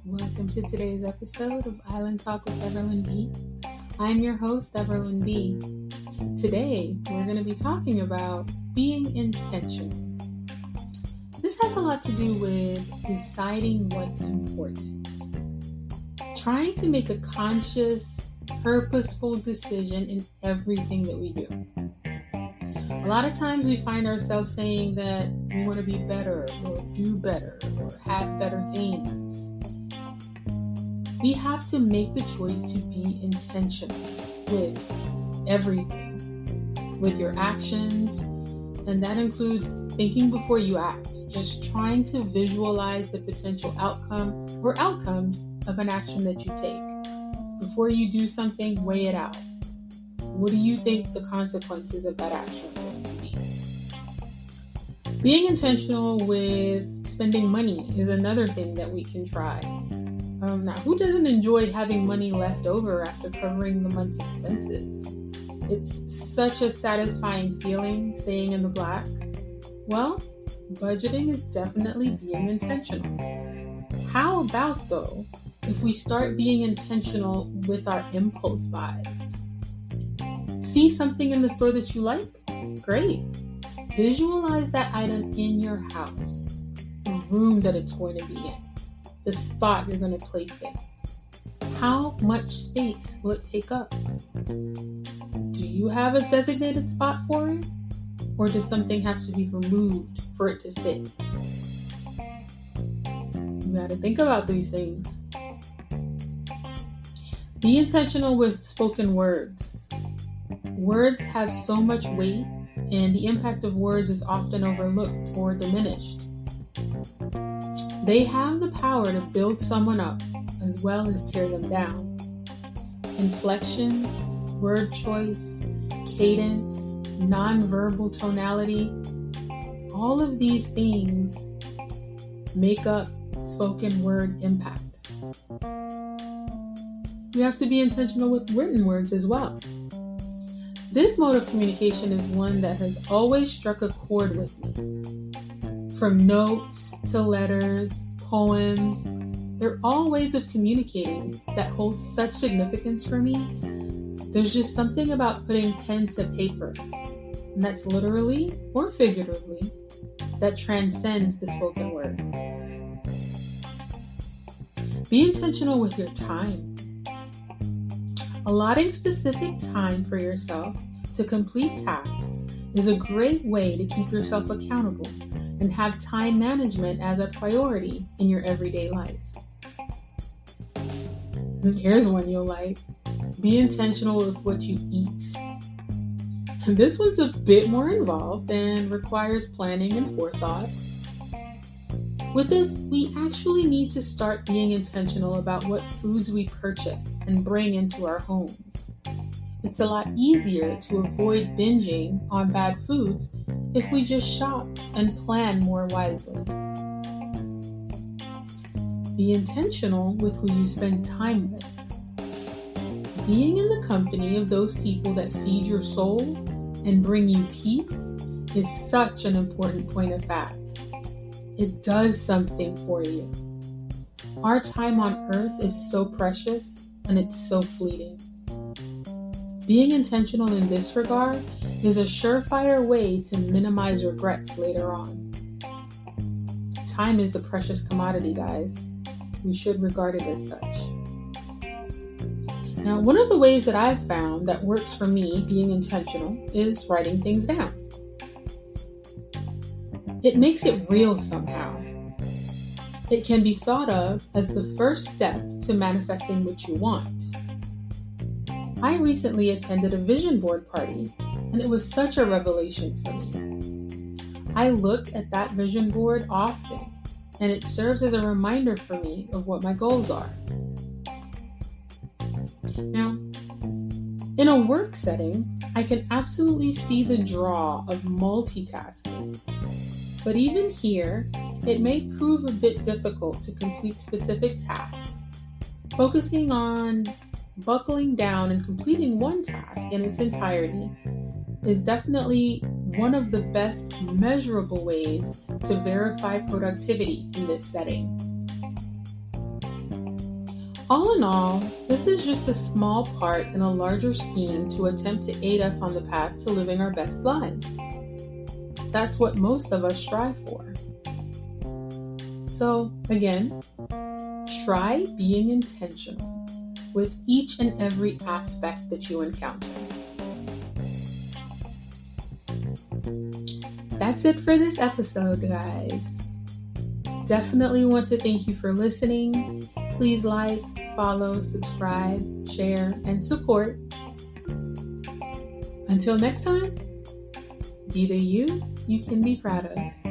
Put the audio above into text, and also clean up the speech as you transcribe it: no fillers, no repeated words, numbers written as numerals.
Welcome to today's episode of Island Talk with Everlyn B. I'm your host, Everlyn B. Today, we're going to be talking about being intentional. This has a lot to do with deciding what's important. Trying to make a conscious, purposeful decision in everything that we do. A lot of times we find ourselves saying that we want to be better or do better or have better things. We have to make the choice to be intentional with everything, with your actions, and that includes thinking before you act, just trying to visualize the potential outcome or outcomes of an action that you take. Before you do something, weigh it out. What do you think the consequences of that action are going to be? Being intentional with spending money is another thing that we can try. Now, who doesn't enjoy having money left over after covering the month's expenses? It's such a satisfying feeling staying in the black. Well, budgeting is definitely being intentional. How about, though, if we start being intentional with our impulse buys? See something in the store that you like? Great. Visualize that item in your house, the room that it's going to be in, the spot you're going to place it. How much space will it take up? Do you have a designated spot for it? Or does something have to be removed for it to fit? You got to think about these things. Be intentional with spoken words. Words have so much weight, and the impact of words is often overlooked or diminished. They have the power to build someone up as well as tear them down. Inflections, word choice, cadence, nonverbal tonality, all of these things make up spoken word impact. We have to be intentional with written words as well. This mode of communication is one that has always struck a chord with me. From notes to letters, poems, they're all ways of communicating that hold such significance for me. There's just something about putting pen to paper, and that's literally or figuratively, that transcends the spoken word. Be intentional with your time. Allotting specific time for yourself to complete tasks is a great way to keep yourself accountable and have time management as a priority in your everyday life. Here's one you'll like. Be intentional with what you eat. This one's a bit more involved and requires planning and forethought. With this, we actually need to start being intentional about what foods we purchase and bring into our homes. It's a lot easier to avoid binging on bad foods if we just shop and plan more wisely. Be intentional with who you spend time with. Being in the company of those people that feed your soul and bring you peace is such an important point of fact. It does something for you. Our time on earth is so precious and it's so fleeting. Being intentional in this regard is a surefire way to minimize regrets later on. Time is a precious commodity, guys. We should regard it as such. Now, one of the ways that I've found that works for me being intentional is writing things down. It makes it real somehow. It can be thought of as the first step to manifesting what you want. I recently attended a vision board party, and it was such a revelation for me. I look at that vision board often, and it serves as a reminder for me of what my goals are. Now, in a work setting, I can absolutely see the draw of multitasking. But even here, it may prove a bit difficult to complete specific tasks. Focusing on buckling down and completing one task in its entirety is definitely one of the best measurable ways to verify productivity in this setting. All in all, this is just a small part in a larger scheme to attempt to aid us on the path to living our best lives. That's what most of us strive for. So, again, try being intentional with each and every aspect that you encounter. That's it for this episode, guys. Definitely want to thank you for listening. Please like, follow, subscribe, share, and support. Until next time, be the you can be proud of.